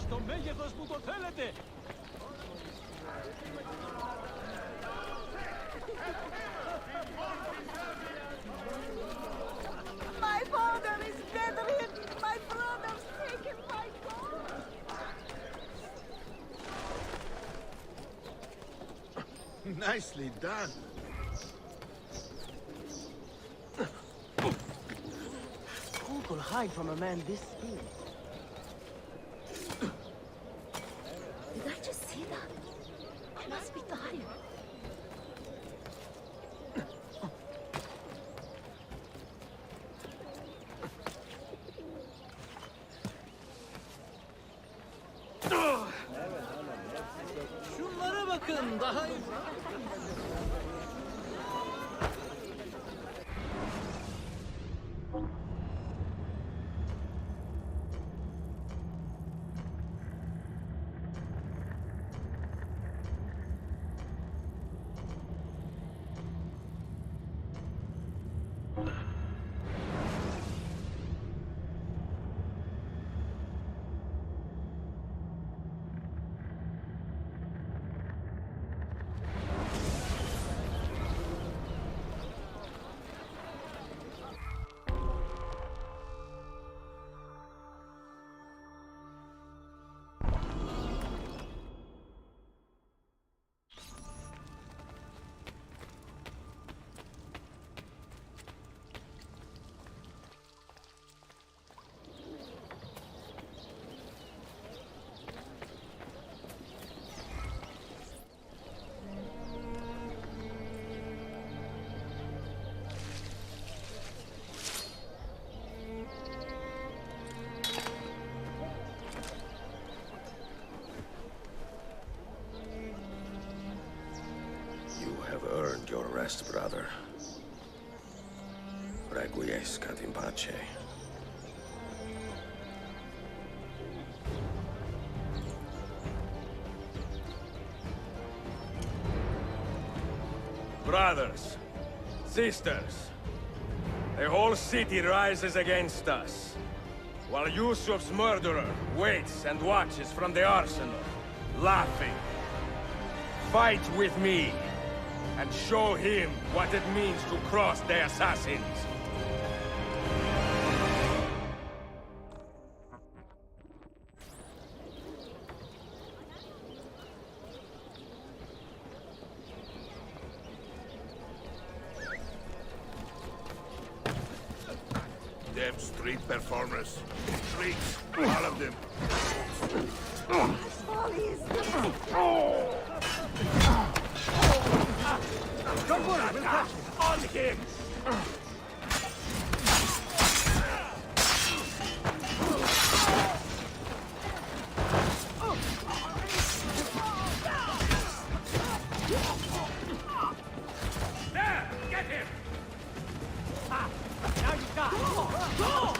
στο μέγεθος που το θέλετε. My father is bedridden. My brother's taken by God. Nicely done. Who could hide from a man this speed? Did I just see that? I must be tired. Şunlara bakın, daha... Earned your rest, brother. Requiescat in pace. Brothers, sisters, the whole city rises against us, while Yusuf's murderer waits and watches from the arsenal, laughing. Fight with me, and show him what it means to cross the assassins. Them street performers. Streets, all of them. Don't worry, we'll catch him. On him! There! Get him! Now you got it. Go!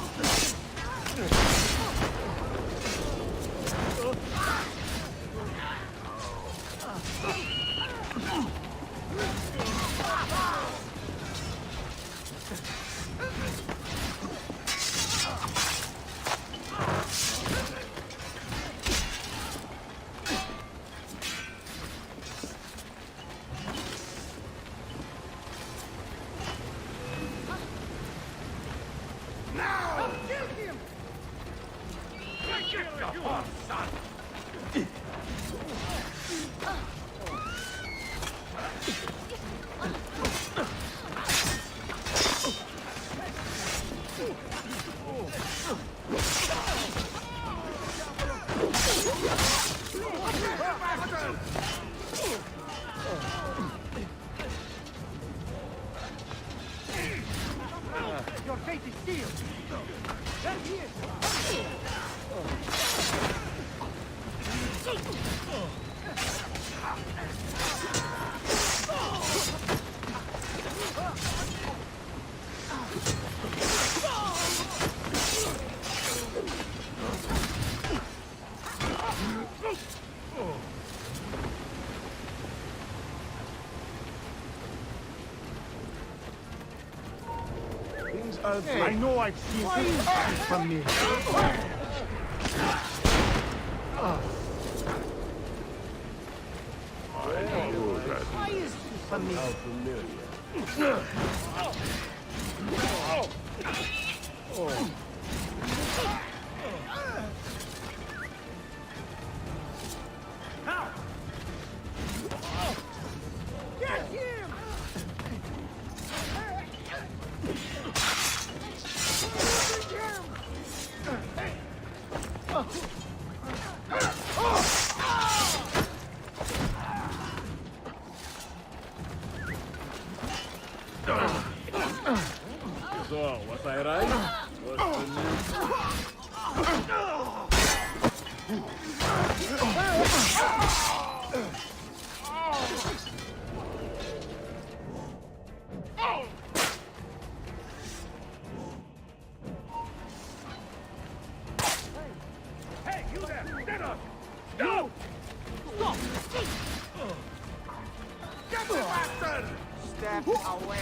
Your fate is sealed. There he is. Hey. I know I've seen things from me. Why is this familiar? Get him! So, was I right? Was the news? Hey, you there! Get up! Stop! Get the bastard! Step away!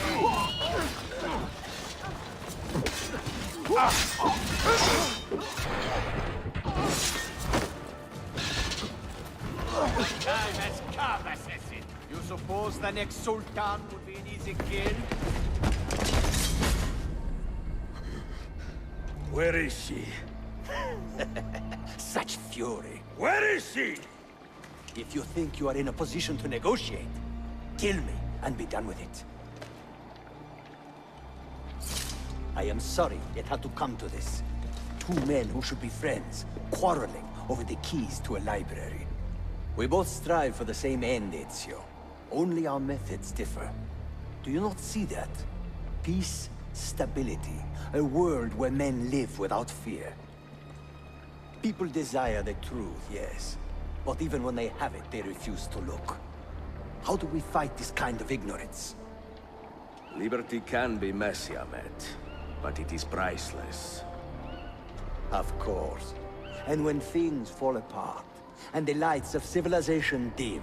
Time has come, assassin. You suppose the next Sultan would be an easy kill? Where is she? Such fury. Where is she? If you think you are in a position to negotiate, kill me and be done with it. I am sorry it had to come to this. Two men who should be friends, quarreling over the keys to a library. We both strive for the same end, Ezio. Only our methods differ. Do you not see that? Peace, stability, a world where men live without fear. People desire the truth, yes. But even when they have it, they refuse to look. How do we fight this kind of ignorance? Liberty can be messy, Ahmed, but it is priceless. Of course. And when things fall apart, and the lights of civilization dim,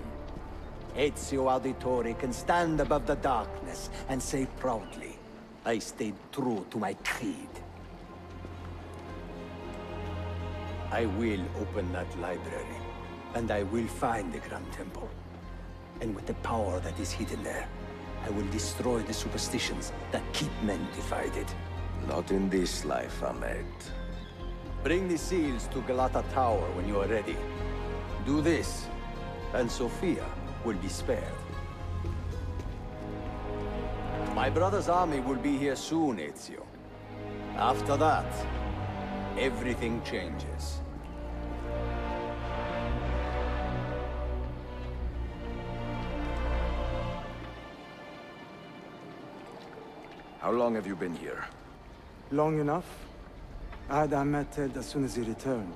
Ezio Auditore can stand above the darkness and say proudly, I stayed true to my creed. I will open that library, and I will find the Grand Temple. And with the power that is hidden there, I will destroy the superstitions that keep men divided. Not in this life, Ahmed. Bring the seals to Galata Tower when you are ready. Do this, and Sophia will be spared. My brother's army will be here soon, Ezio. After that, everything changes. How long have you been here? Long enough. I had Ahmed dead as soon as he returned.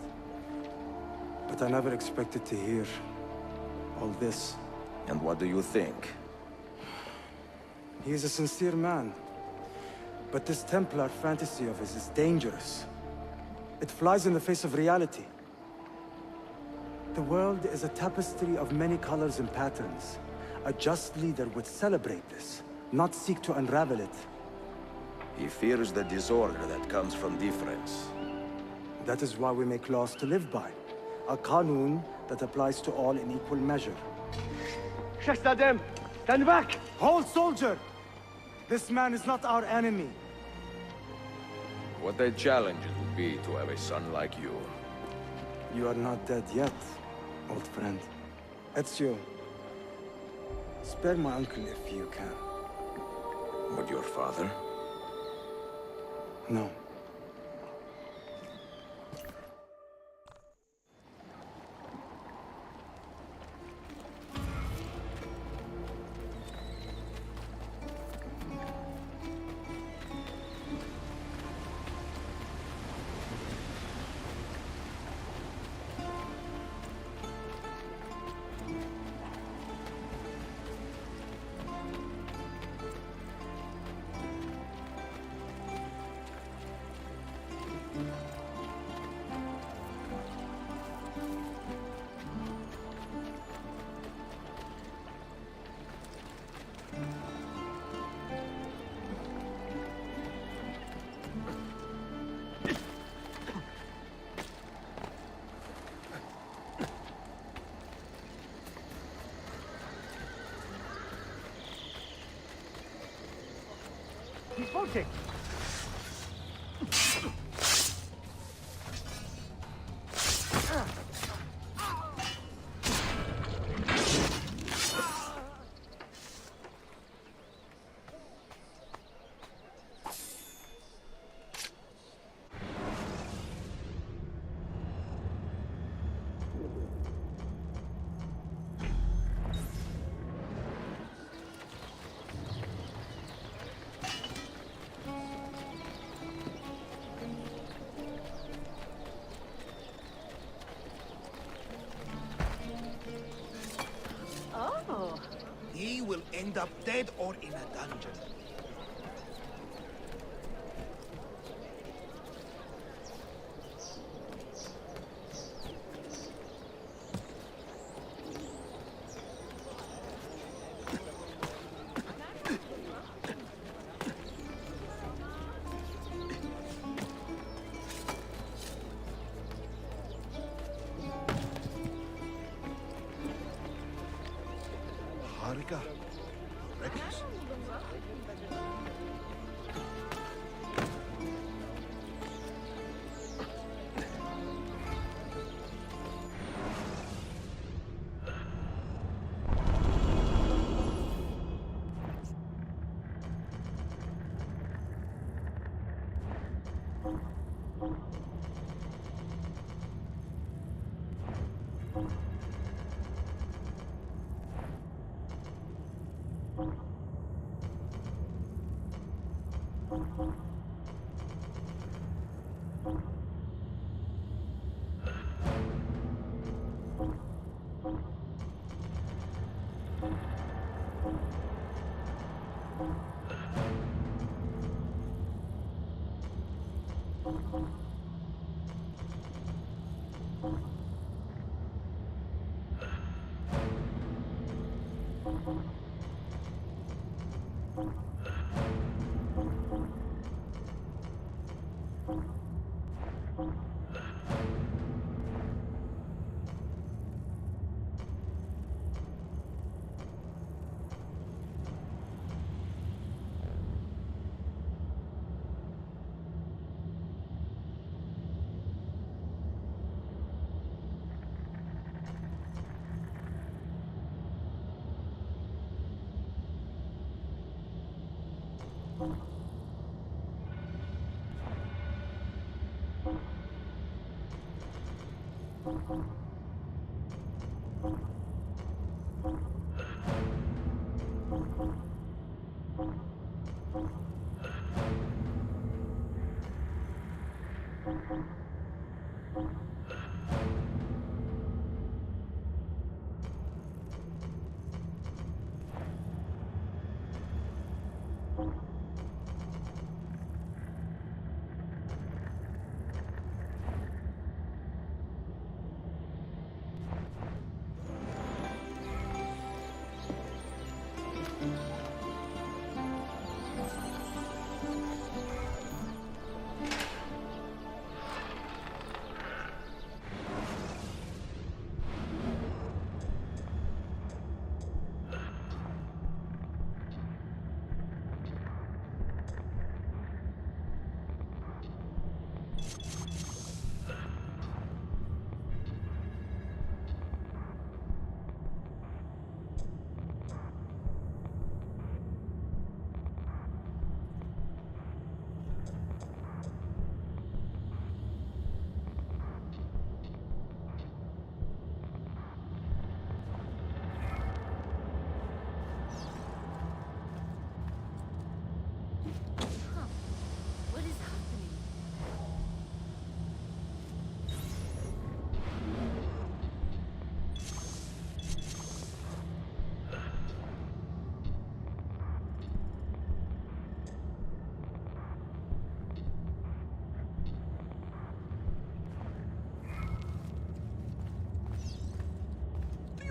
But I never expected to hear all this. And what do you think? He is a sincere man. But this Templar fantasy of his is dangerous. It flies in the face of reality. The world is a tapestry of many colors and patterns. A just leader would celebrate this, not seek to unravel it. He fears the disorder that comes from difference. That is why we make laws to live by. A qanun that applies to all in equal measure. Shahzadem, stand back! Hold, soldier! This man is not our enemy. What a challenge it would be to have a son like you. You are not dead yet, old friend. Ezio, spare my uncle if you can. But your father? No. He's bolting! Oh. He will end up dead or in a dungeon. Harika. Reckless.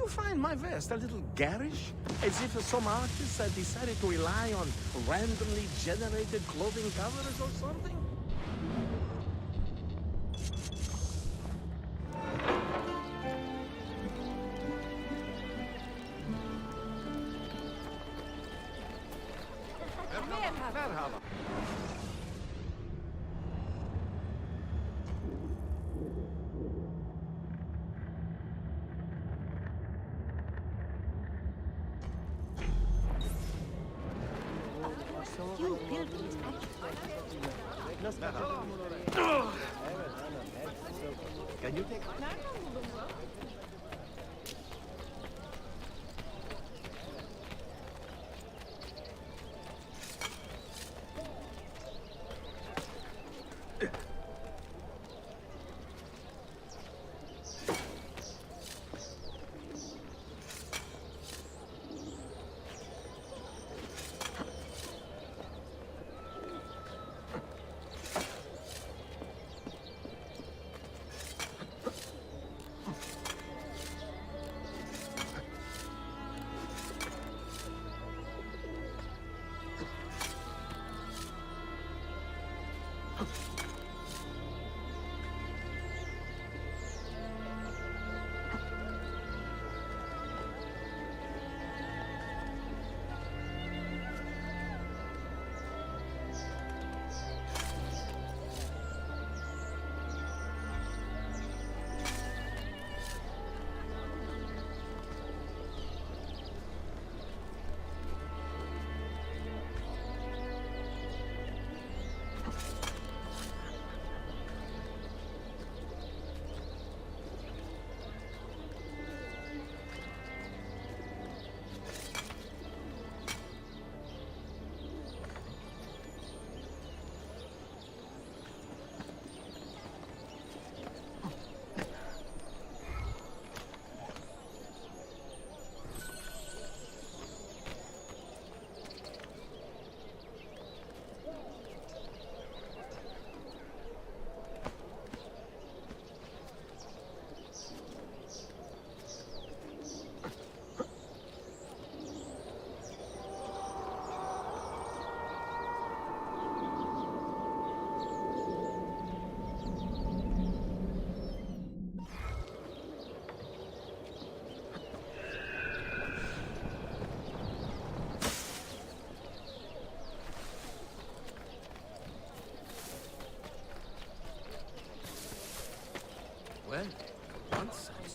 You find my vest a little garish? As if some artists had decided to rely on randomly generated clothing covers or something? Merhaba. Few pilgrims Can you take... Well, once I'm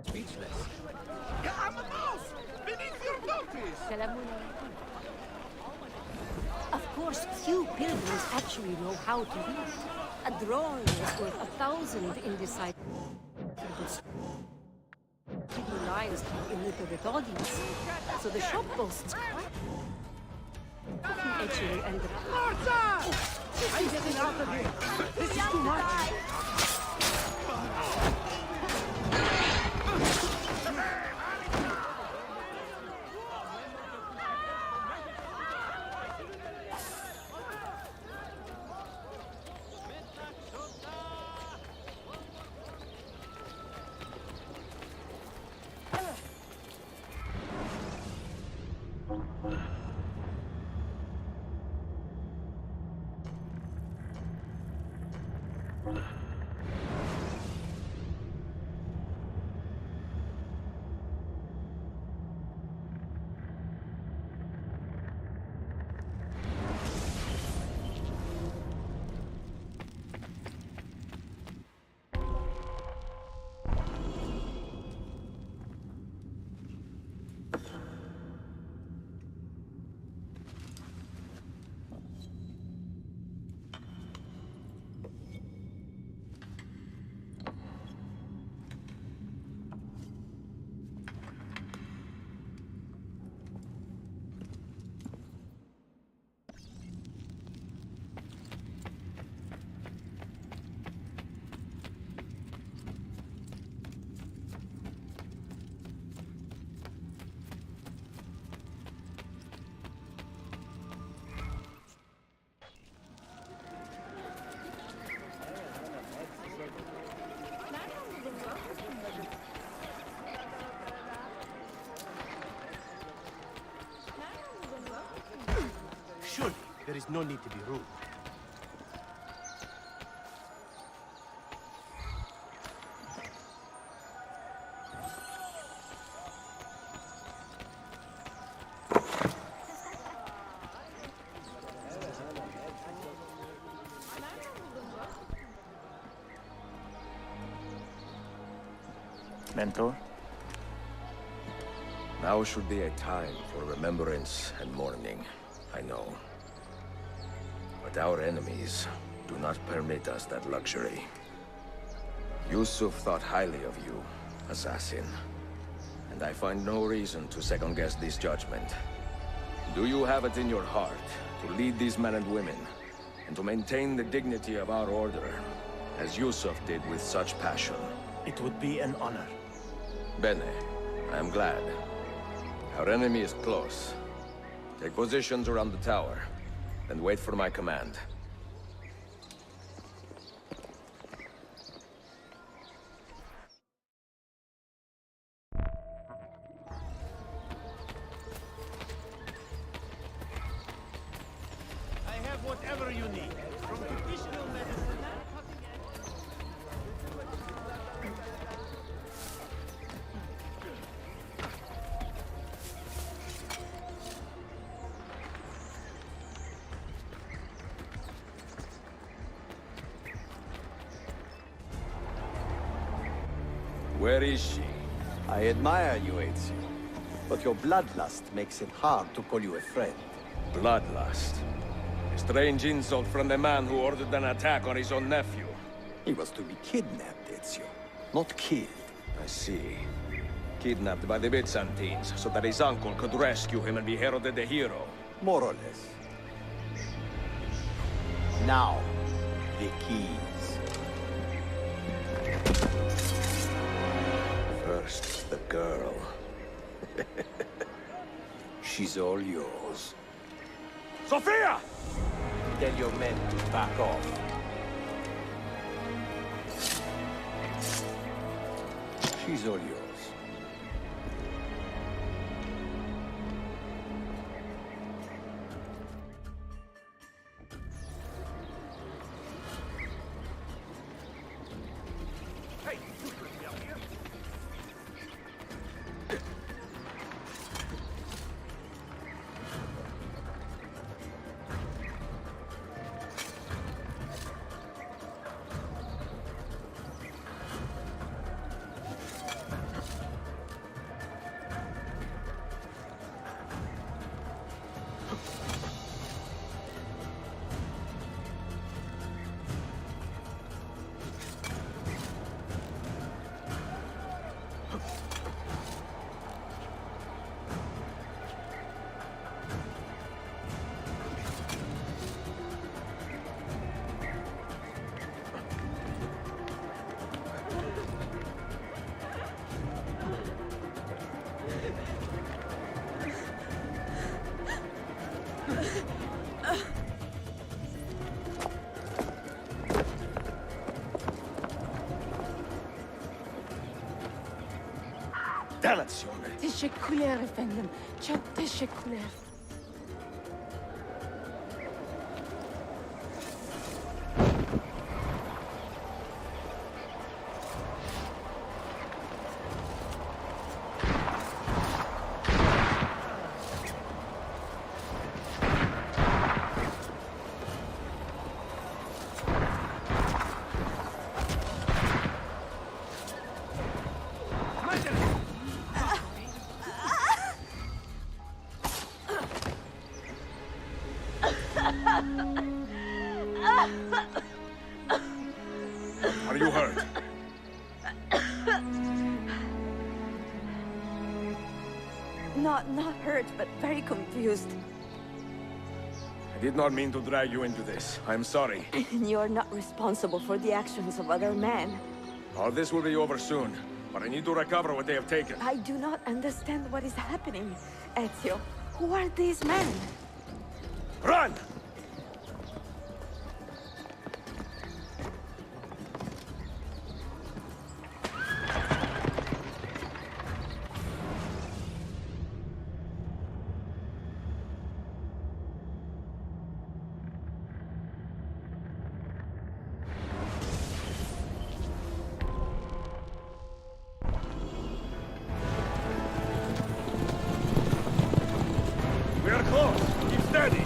speechless. Yeah, I'm a mouse! Beneath your notice! Of course, few pilgrims actually know how to read. A drawing is worth 1,000 indecipherable lines to an illiterate audience. So the shop boasts actually ended up. I'm getting out of here! This is too much! Surely, there is no need to be rude. Mentor? Now should be a time for remembrance and mourning, I know. But our enemies do not permit us that luxury. Yusuf thought highly of you, assassin. And I find no reason to second-guess this judgment. Do you have it in your heart to lead these men and women, and to maintain the dignity of our order, as Yusuf did with such passion? It would be an honor. Bene, I am glad. Our enemy is close. Take positions around the tower, and wait for my command. I have whatever you need. From traditional medicine. Where is she? I admire you, Ezio. But your bloodlust makes it hard to call you a friend. Bloodlust. A strange insult from the man who ordered an attack on his own nephew. He was to be kidnapped, Ezio, not killed. I see. Kidnapped by the Byzantines, so that his uncle could rescue him and be heralded a hero. More or less. Now, the keys. First, the girl. She's all yours. Sophia! Tell your men to back off. She's all yours. Dannazione! Teşekkürler efendim. Çok teşekkürler. Are you hurt? Not hurt, but very confused. I did not mean to drag you into this. I'm sorry. You're not responsible for the actions of other men. All this will be over soon, but I need to recover what they have taken. I do not understand what is happening, Ezio. Who are these men? Run! We are close. Keep steady.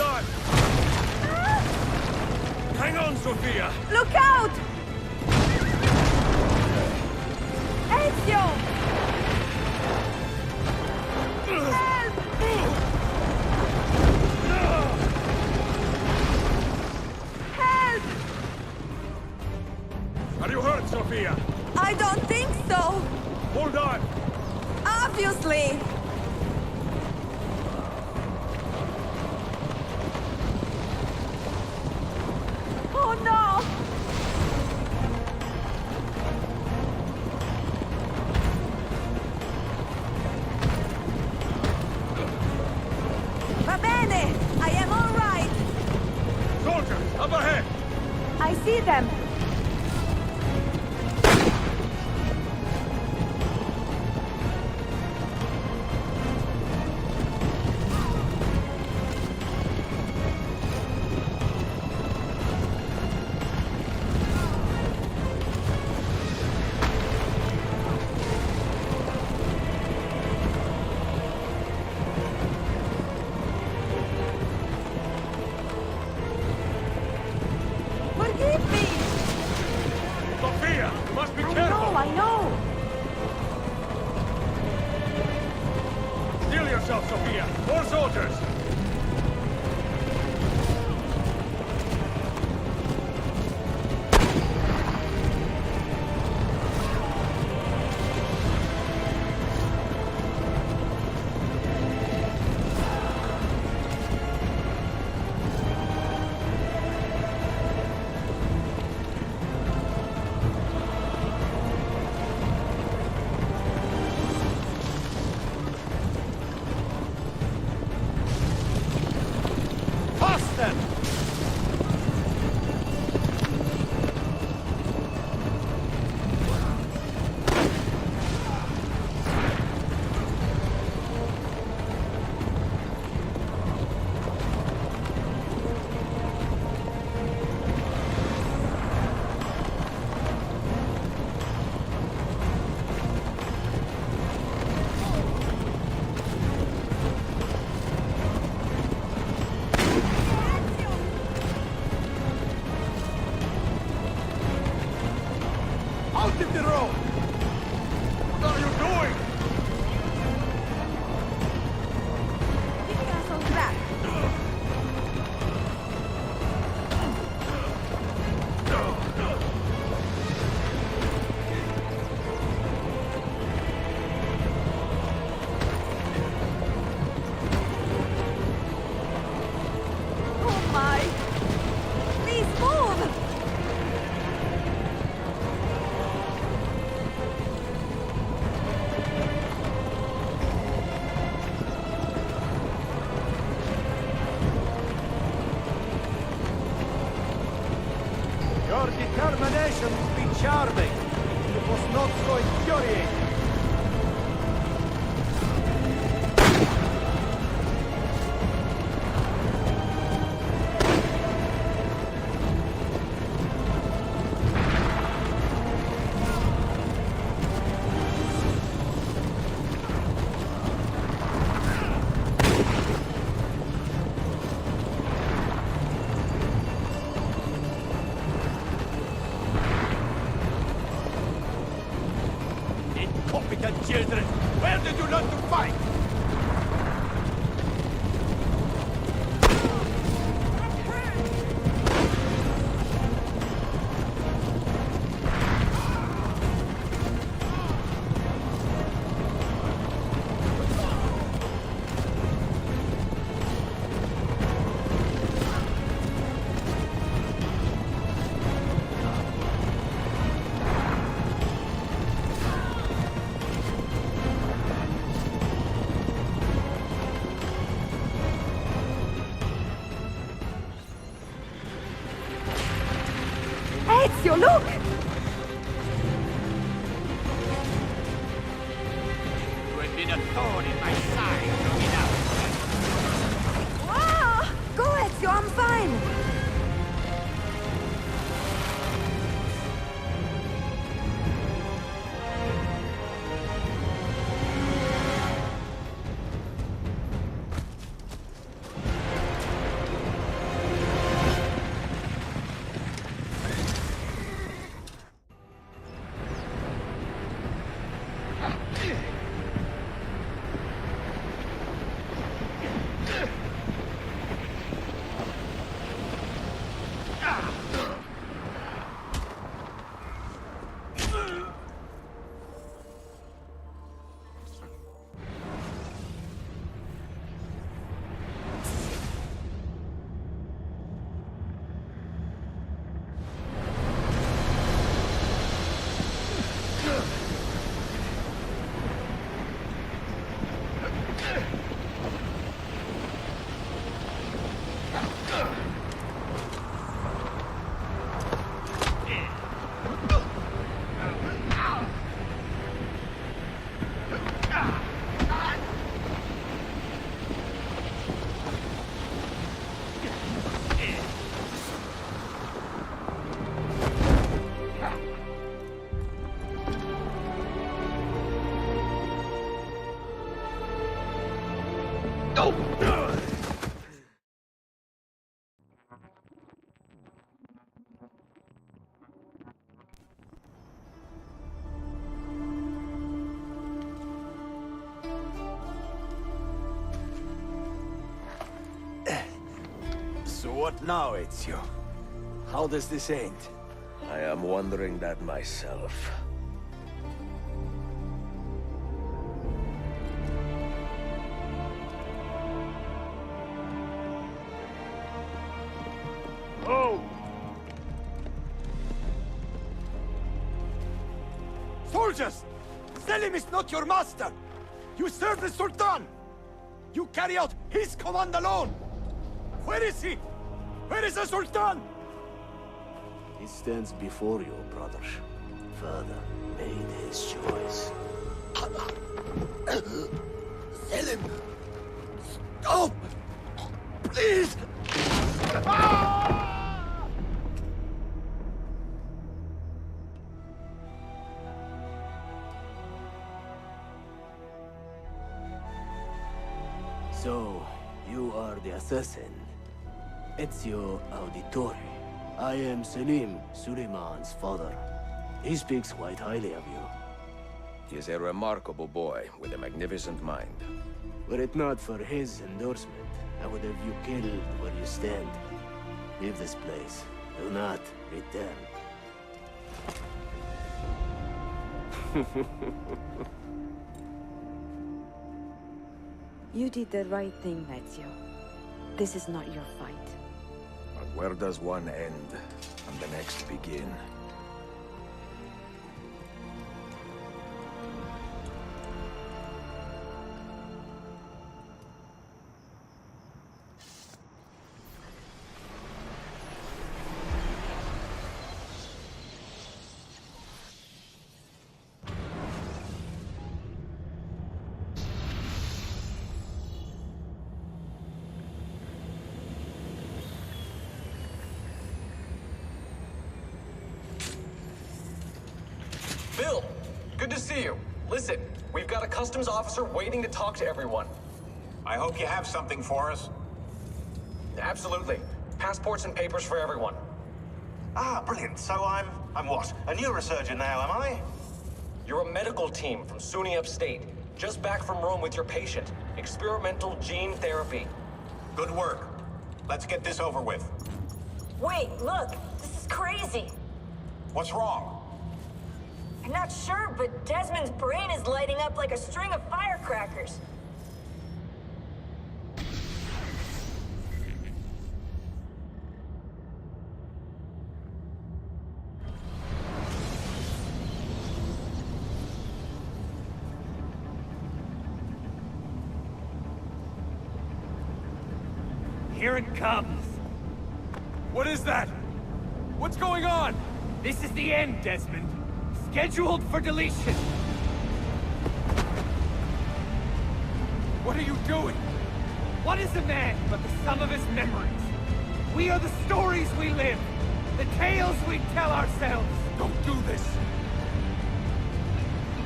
on! Hang on, Sophia! Look out! Ezio! Help! Help! Are you hurt, Sophia? I don't think so! Hold on! Obviously! Oh no! Va bene! I am all right! Soldiers, up ahead! I see them! Forgive me! Sophia, you must be I careful! know, I know! Steel yourself, Sophia! More soldiers! Toss them! Out of the road! What are you doing? Keeping us on track. Oh my! Please move! Your determination would be charming. It was not so infuriating. Incompetent children! Where did you learn to fight? Ezio, look! You have been a thorn in my side long enough. Ah! Go, Ezio, I'm fine! What now, Ezio? How does this end? I am wondering that myself. Oh! Soldiers! Selim is not your master! You serve the Sultan! You carry out his command alone! Where is he? Where is the Sultan? He stands before you, brother. Father made his choice. Selim! Stop! Please! So, you are the assassin. Ezio Auditore. I am Selim, Suleiman's father. He speaks quite highly of you. He is a remarkable boy with a magnificent mind. Were it not for his endorsement, I would have you killed where you stand. Leave this place. Do not return. You did the right thing, Ezio. This is not your fight. But where does one end and the next begin? Bill, good to see you. Listen, we've got a customs officer waiting to talk to everyone. I hope you have something for us. Absolutely. Passports and papers for everyone. Ah, brilliant. So I'm what? A neurosurgeon now, am I? You're a medical team from SUNY Upstate. Just back from Rome with your patient. Experimental gene therapy. Good work. Let's get this over with. Wait, look. This is crazy. What's wrong? I'm not sure, but Desmond's brain is lighting up like a string of firecrackers. Here it comes. What is that? What's going on? This is the end, Desmond. Scheduled for deletion. What are you doing? What is a man but the sum of his memories? We are the stories we live, the tales we tell ourselves. Don't do this.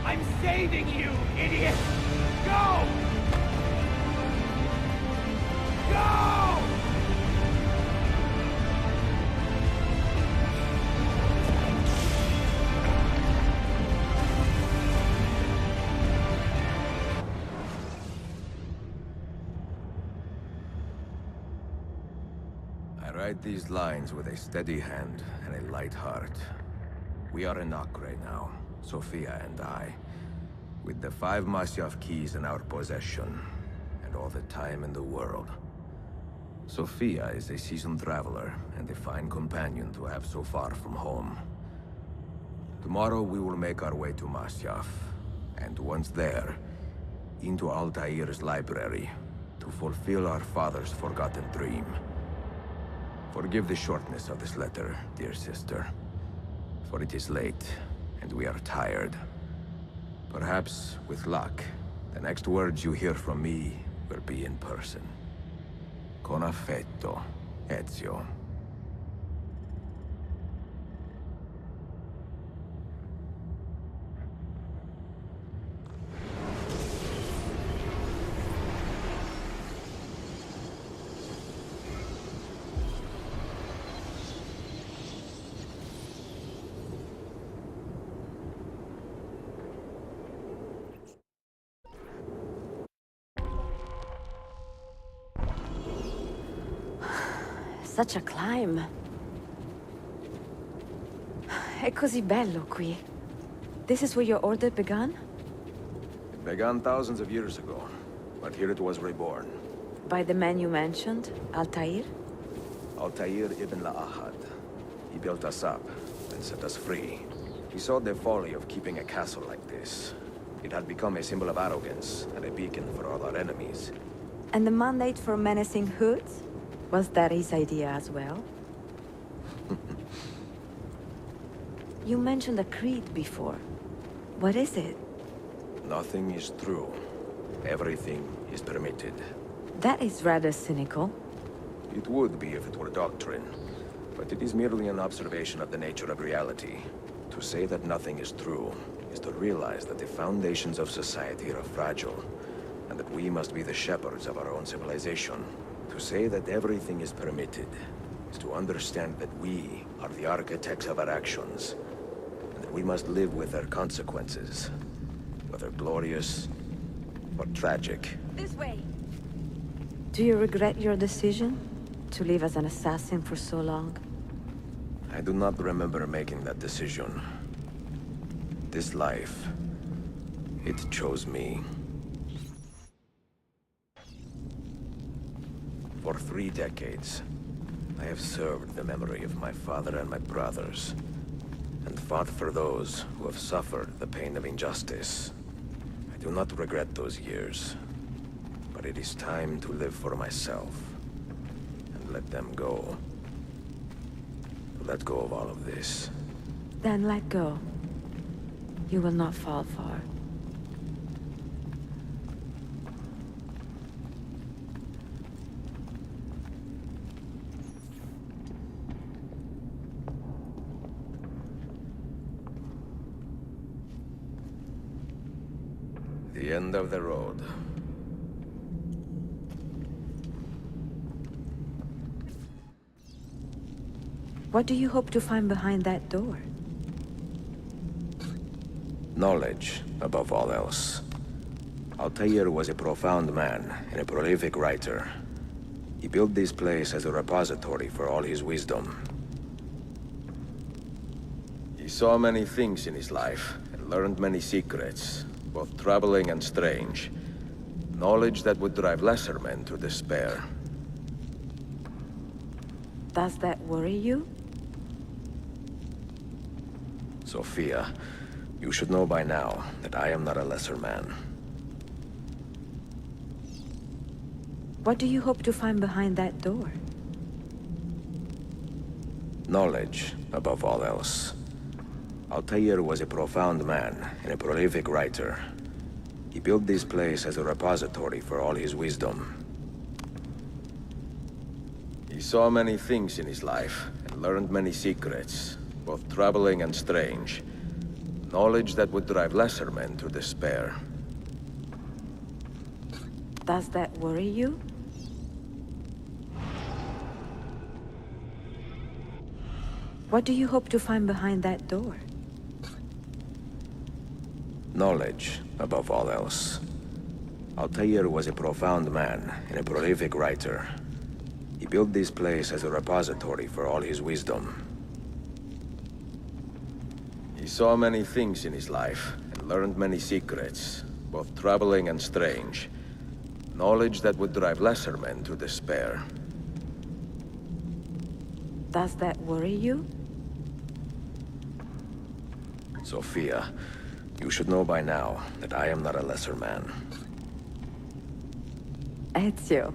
I'm saving you, idiot! Go! Go! I write these lines with a steady hand and a light heart. We are in Acre now, Sophia and I, with the 5 Masyaf keys in our possession, and all the time in the world. Sophia is a seasoned traveler, and a fine companion to have so far from home. Tomorrow we will make our way to Masyaf, and once there, into Altair's library, to fulfill our father's forgotten dream. Forgive the shortness of this letter, dear sister, for it is late, and we are tired. Perhaps, with luck, the next words you hear from me will be in person. Con affetto, Ezio. Such a climb. È così bello qui. This is where your order began? It began thousands of years ago, but here it was reborn. By the man you mentioned, Altair? Altair ibn La'ahad. He built us up and set us free. He saw the folly of keeping a castle like this. It had become a symbol of arrogance and a beacon for all our enemies. And the mandate for menacing hoods? Was that his idea as well? You mentioned a creed before. What is it? Nothing is true. Everything is permitted. That is rather cynical. It would be if it were doctrine, but it is merely an observation of the nature of reality. To say that nothing is true is to realize that the foundations of society are fragile, and that we must be the shepherds of our own civilization. To say that everything is permitted is to understand that we are the architects of our actions, and that we must live with their consequences, whether glorious or tragic. This way! Do you regret your decision to live as an assassin for so long? I do not remember making that decision. This life, it chose me. For 3 decades, I have served the memory of my father and my brothers, and fought for those who have suffered the pain of injustice. I do not regret those years, but it is time to live for myself, and let them go. Let go of all of this. Then let go. You will not fall far. The end of the road. What do you hope to find behind that door? Knowledge, above all else. Altair was a profound man and a prolific writer. He built this place as a repository for all his wisdom. He saw many things in his life and learned many secrets, both troubling and strange. Knowledge that would drive lesser men to despair. Does that worry you? Sophia, you should know by now that I am not a lesser man. What do you hope to find behind that door? Knowledge, above all else. Altair was a profound man and a prolific writer. He built this place as a repository for all his wisdom. He saw many things in his life and learned many secrets, both troubling and strange. Knowledge that would drive lesser men to despair. Does that worry you? What do you hope to find behind that door? Knowledge, above all else. Altair was a profound man and a prolific writer. He built this place as a repository for all his wisdom. He saw many things in his life and learned many secrets, both troubling and strange. Knowledge that would drive lesser men to despair. Does that worry you? Sophia, you should know by now that I am not a lesser man. Ezio.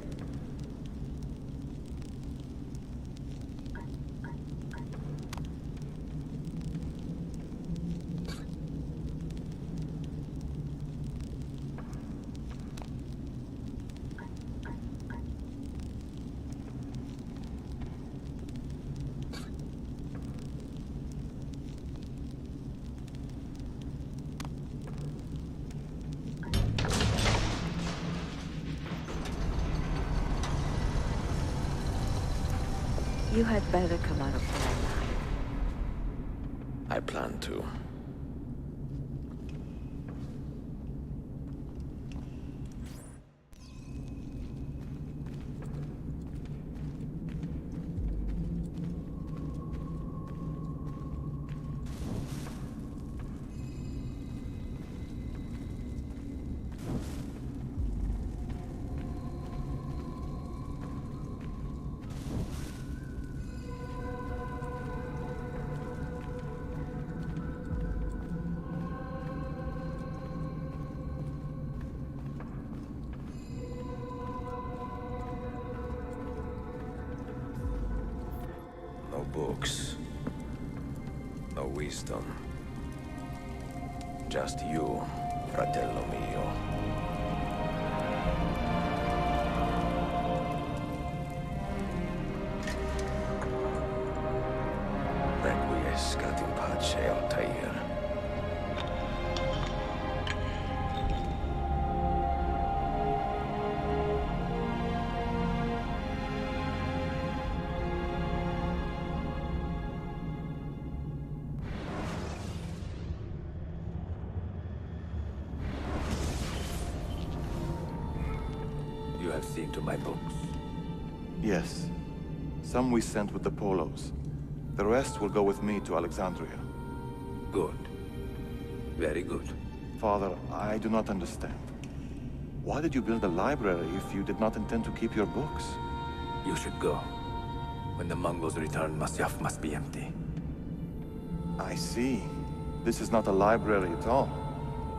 You had better come out of here alive. I plan to. wisdom. Just you, fratello mio. Requiescat in pace, Altair. You have seen to my books. Yes. Some we sent with the Polos. The rest will go with me to Alexandria. Good. Very good. Father, I do not understand. Why did you build a library if you did not intend to keep your books? You should go. When the Mongols return, Masyaf must be empty. I see. This is not a library at all.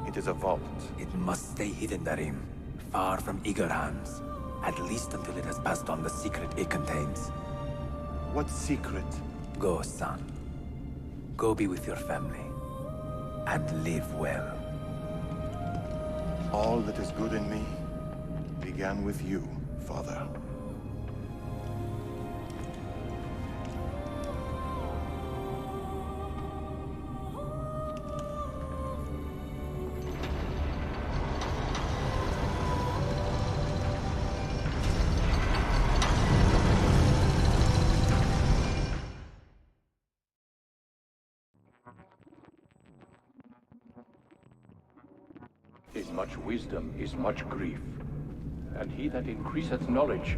It is a vault. It must stay hidden, Darim. Far from eager hands. At least until it has passed on the secret it contains. What secret? Go, son. Go be with your family. And live well. All that is good in me began with you, Father. In much wisdom is much grief, and he that increaseth knowledge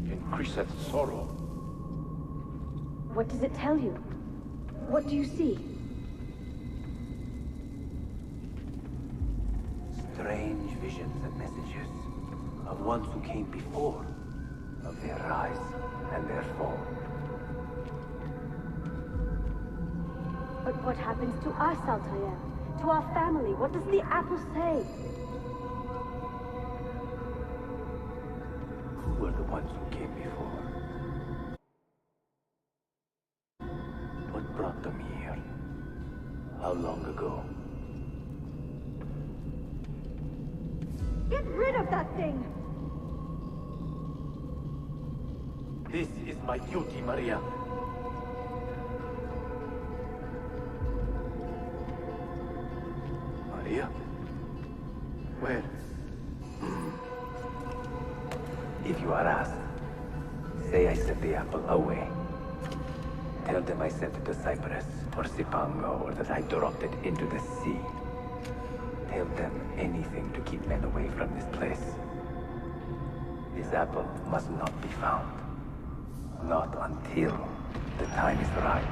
increaseth sorrow. What does it tell you? What do you see? Strange visions and messages of ones who came before, of their rise and their fall. But what happens to us, Altair? To our family? What does the apple say? Who were the ones who came before? What brought them here? How long ago? Get rid of that thing! This is my duty, Maria. Maria? Where? If you are asked, say I sent the apple away. Tell them I sent it to Cyprus, or Cipango, or that I dropped it into the sea. Tell them anything to keep men away from this place. This apple must not be found. Not until the time is right.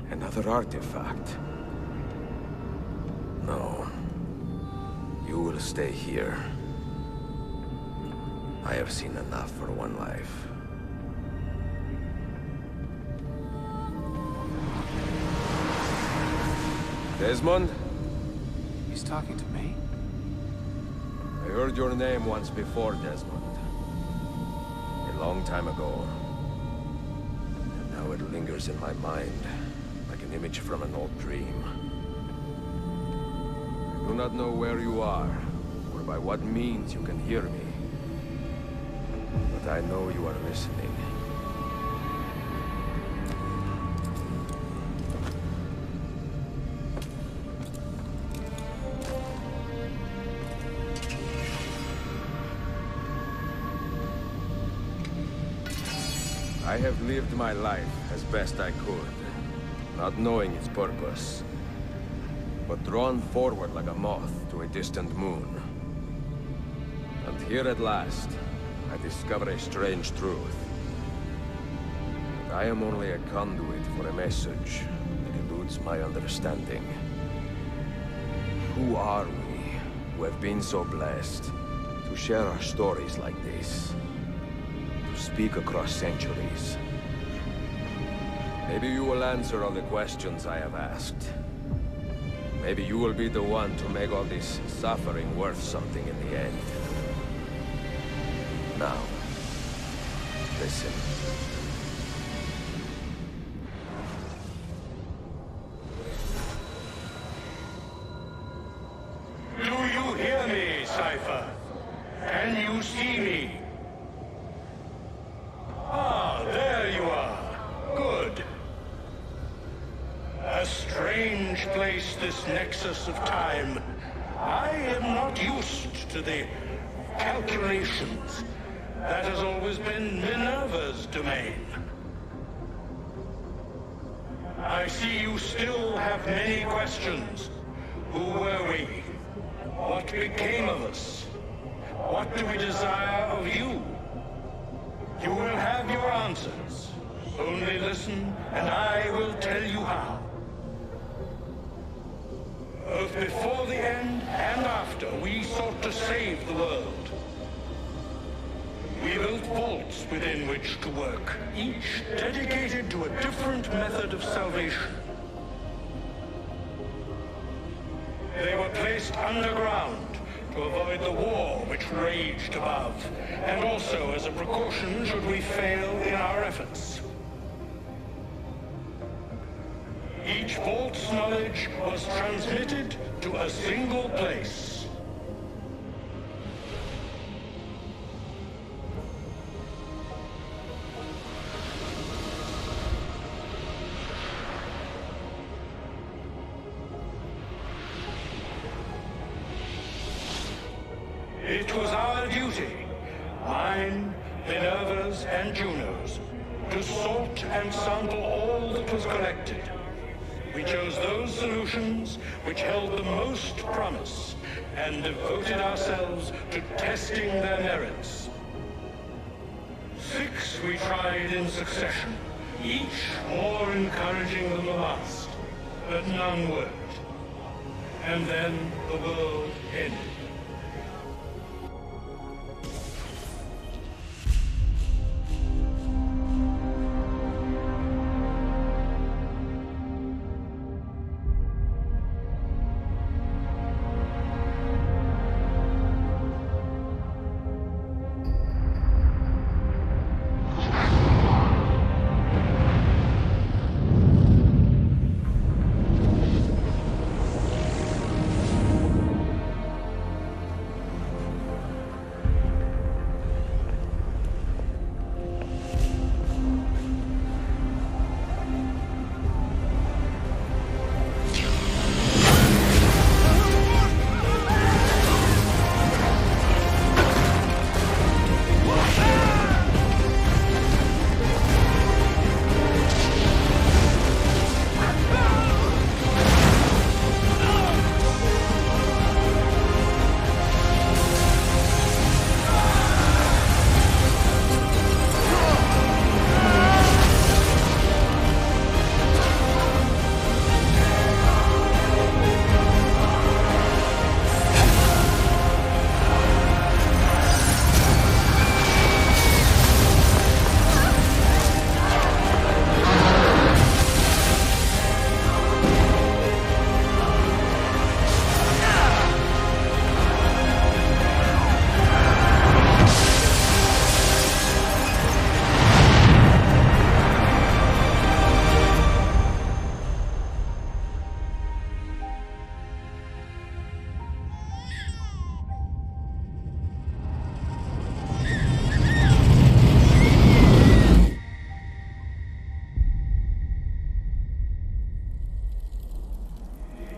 Another artifact. No. You will stay here. I have seen enough for one life. Desmond? He's talking to me? heard your name once before, Desmond. A long time ago. And now it lingers in my mind, like an image from an old dream. I do not know where you are, or by what means you can hear me. But I know you are listening. I have lived my life as best I could, not knowing its purpose, but drawn forward like a moth to a distant moon. And here at last, I discover a strange truth. I am only a conduit for a message that eludes my understanding. Who are we, who have been so blessed, to share our stories like this? Speak across centuries. Maybe you will answer all the questions I have asked. Maybe you will be the one to make all this suffering worth something in the end. Now, listen. Do you hear me, Cypher? Can you see me? Ah, there you are. Good. A strange place, this nexus of time. I am not used to the calculations. That has always been Minerva's domain. I see you still have many questions. Who were we? What became of us? What do we desire of you? You will have your answers. Only listen, and I will tell you how. Both before the end and after, we sought to save the world. We built vaults within which to work, each dedicated to a different method of salvation. They were placed underground to avoid the war which raged above, and also as a precaution should we fail in our efforts. Each vault's knowledge was transmitted to a single place. It was our duty, mine, Minerva's, and Juno's, to sort and sample all that was collected. We chose those solutions which held the most promise, and devoted ourselves to testing their merits. 6 we tried in succession, each more encouraging than the last, but none worked. And then the world ended.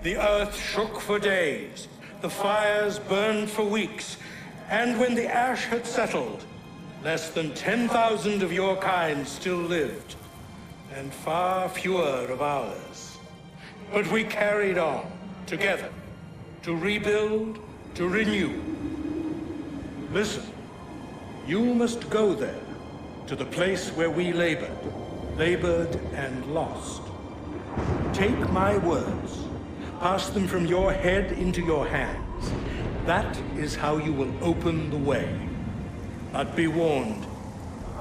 The earth shook for days, the fires burned for weeks, and when the ash had settled, less than 10,000 of your kind still lived, and far fewer of ours. But we carried on, together, to rebuild, to renew. Listen, you must go there, to the place where we labored and lost. Take my words, pass them from your head into your hands. That is how you will open the way. But be warned,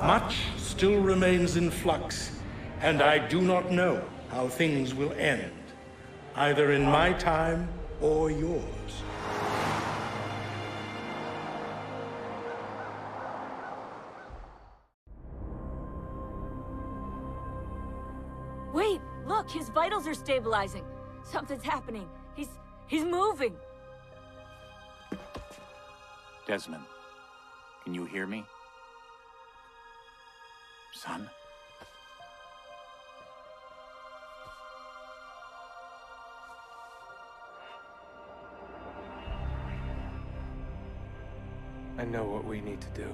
much still remains in flux, and I do not know how things will end, either in my time or yours. Wait, look, his vitals are stabilizing. Something's happening. He's moving. Desmond, can you hear me? Son? I know what we need to do.